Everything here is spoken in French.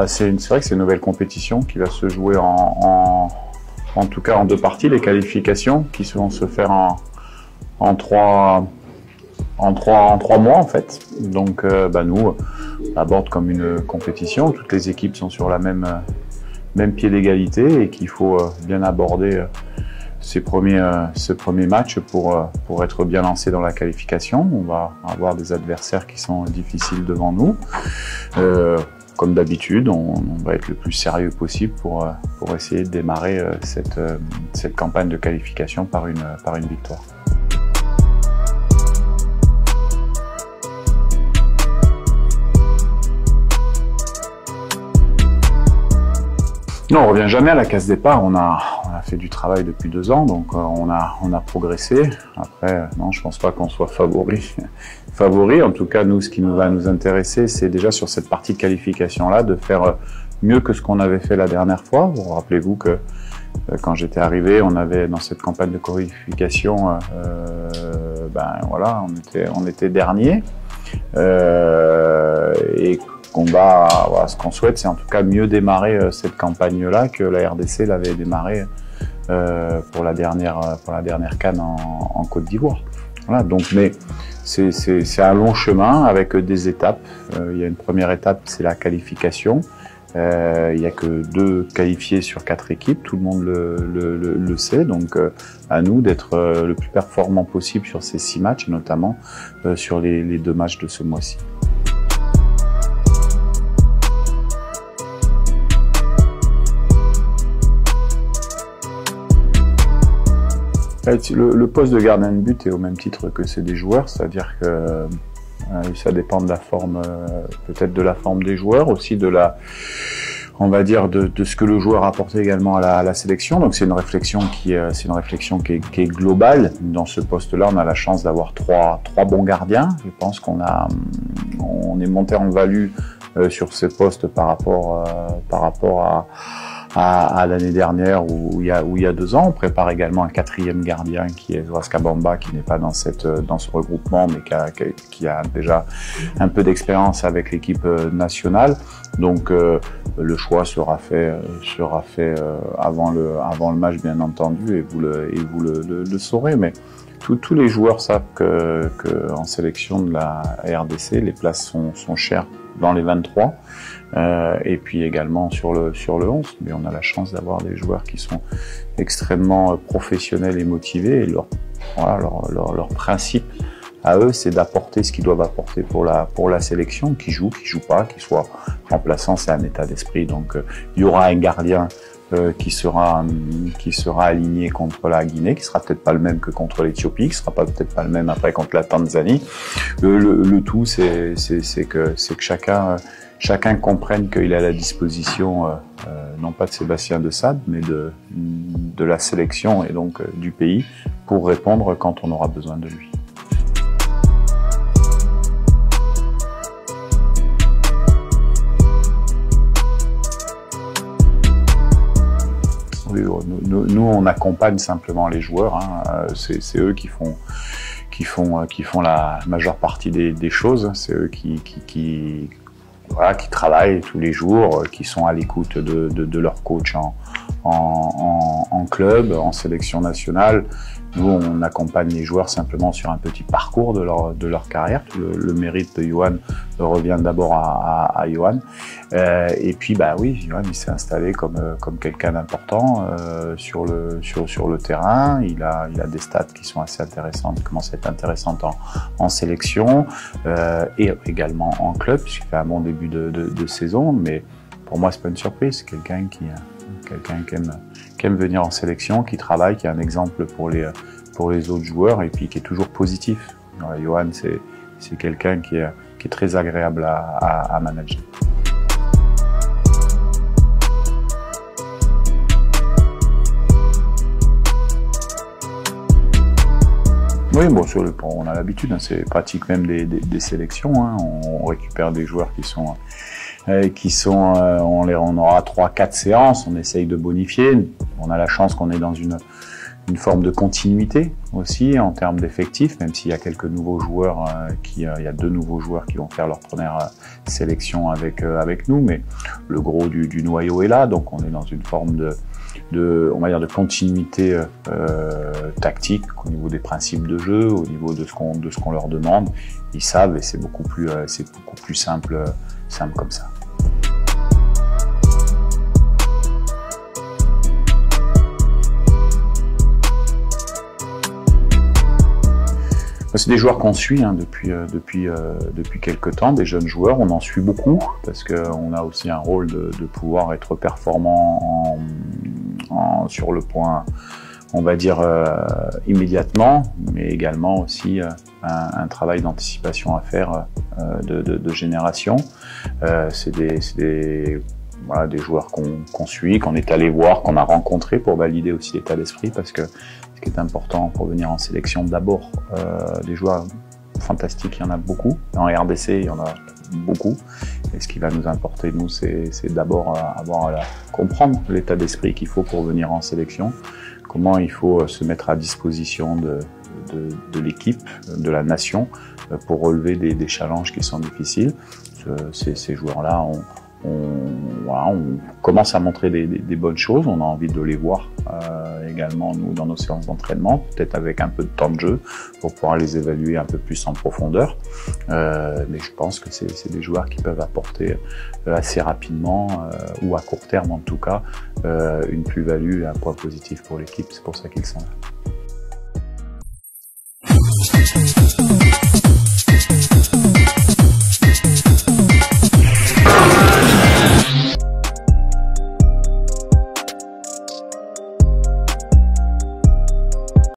c'est vrai que c'est une nouvelle compétition qui va se jouer en tout cas en deux parties, les qualifications qui vont se faire en trois mois en fait. Donc nous, on aborde comme une compétition, toutes les équipes sont sur la même pied d'égalité et qu'il faut bien aborder ce premier match pour être bien lancé dans la qualification. On va avoir des adversaires qui sont difficiles devant nous. Comme d'habitude, on va être le plus sérieux possible pour essayer de démarrer cette campagne de qualification par une victoire. Non, on revient jamais à la case départ. On a fait du travail depuis 2 ans, donc on a progressé. Après, non, je pense pas qu'on soit favori. En tout cas, nous, ce qui va nous intéresser, c'est déjà sur cette partie de qualification-là, de faire mieux que ce qu'on avait fait la dernière fois. Vous rappelez-vous que quand j'étais arrivé, on avait dans cette campagne de qualification, on était dernier. Et ce qu'on souhaite, c'est en tout cas mieux démarrer cette campagne-là que la RDC l'avait démarré pour la dernière CAN en Côte d'Ivoire. Voilà, donc, mais c'est un long chemin avec des étapes. Il y a une première étape, c'est la qualification. Il n'y a que 2 qualifiés sur 4 équipes, tout le monde le sait, donc à nous d'être le plus performant possible sur ces 6 matchs, et notamment sur les 2 matchs de ce mois-ci. Le poste de gardien de but est au même titre que c'est des joueurs, c'est-à-dire que ça dépend de la forme, peut-être de la forme des joueurs, aussi de ce que le joueur a apporté également à la sélection. Donc c'est une réflexion qui est globale. Dans ce poste-là, on a la chance d'avoir trois bons gardiens. Je pense on est monté en value sur ces postes par rapport à l'année dernière ou il y a 2 ans. On prépare également un 4e gardien qui est Zoas Kabamba, qui n'est pas dans ce regroupement, mais qui a déjà un peu d'expérience avec l'équipe nationale. Donc le choix sera fait avant le match, bien entendu, et vous le saurez. Mais tous les joueurs savent que en sélection de la RDC, les places sont chères dans les 23. Et puis également sur le 11, mais on a la chance d'avoir des joueurs qui sont extrêmement professionnels et motivés, et leur principe à eux, c'est d'apporter ce qu'ils doivent apporter pour la sélection, qui joue pas, qui soit remplaçant, c'est un état d'esprit. Donc il y aura un gardien qui sera aligné contre la Guinée, qui sera peut-être pas le même que contre l'Éthiopie, qui sera peut-être pas le même après contre la Tanzanie. Le tout, c'est que chacun comprenne qu'il a la disposition, non pas de Sébastien de Sade, mais de la sélection et donc du pays, pour répondre quand on aura besoin de lui. Nous, on accompagne simplement les joueurs. C'est eux qui font la majeure partie des choses. C'est eux qui travaillent tous les jours, qui sont à l'écoute de leur coach en club, en sélection nationale. Nous, on accompagne les joueurs simplement sur un petit parcours de leur carrière. Le mérite de Yohan revient d'abord à Yohan. Et puis, oui, Yohan, il s'est installé comme quelqu'un d'important sur le terrain. Il a des stats qui sont assez intéressantes, qui commencent à être intéressantes en sélection et également en club, puisqu'il fait un bon début de saison. Mais pour moi, c'est pas une surprise. C'est quelqu'un qui aime venir en sélection, qui travaille, qui est un exemple pour les autres joueurs et puis qui est toujours positif. Yohan, c'est quelqu'un qui est très agréable à manager. Oui, bon, on a l'habitude, c'est pratique même des sélections. On récupère des joueurs on aura 3-4 séances, on essaye de bonifier. On a la chance qu'on est dans une forme de continuité aussi en termes d'effectifs, même s'il y a quelques nouveaux joueurs, il y a 2 nouveaux joueurs qui vont faire leur première sélection avec nous, mais le gros du noyau est là, donc on est dans une forme on va dire de continuité tactique au niveau des principes de jeu, au niveau de ce qu'on leur demande. Ils savent et c'est beaucoup plus simple comme ça. C'est des joueurs qu'on suit depuis quelques temps, des jeunes joueurs. On en suit beaucoup parce qu'on a aussi un rôle de pouvoir être performant sur le point, on va dire immédiatement, mais également aussi un travail d'anticipation à faire de génération. C'est des joueurs qu'on suit, qu'on est allé voir, qu'on a rencontrés pour valider aussi l'état d'esprit, parce que ce qui est important pour venir en sélection, d'abord des joueurs fantastiques, il y en a beaucoup. En RDC, il y en a beaucoup. Et ce qui va nous importer, nous, c'est d'abord comprendre l'état d'esprit qu'il faut pour venir en sélection, comment il faut se mettre à disposition de l'équipe, de la nation, pour relever des challenges qui sont difficiles. Ces joueurs-là, on commence à montrer des bonnes choses, on a envie de les voir également nous dans nos séances d'entraînement, peut-être avec un peu de temps de jeu pour pouvoir les évaluer un peu plus en profondeur, mais je pense que c'est des joueurs qui peuvent apporter assez rapidement ou à court terme en tout cas une plus-value et un point positif pour l'équipe, c'est pour ça qu'ils sont là.